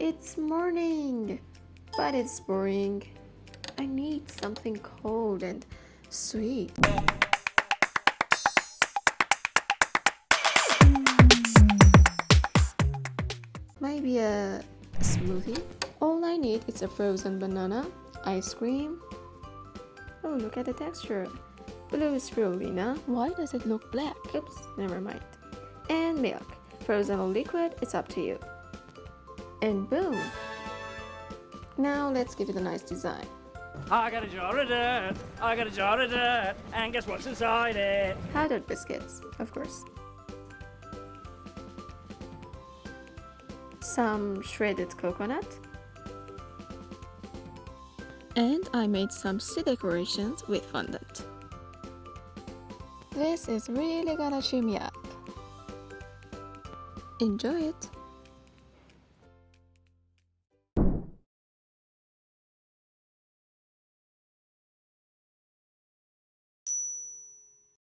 It's morning, but it's boring. I need something cold and sweet. Maybe a smoothie? All I need is a frozen banana, ice cream. Oh, look at the texture. Blue spirulina. Why does it look black? Oops, never mind. And milk. Frozen or liquid, it's up to you. And boom! Now let's give it a nice design. I got a jar of dirt, I got a jar of dirt, and guess what's inside it? Powdered biscuits, of course. Some shredded coconut. And I made some sea decorations with fondant. This is really gonna cheer me up. Enjoy it!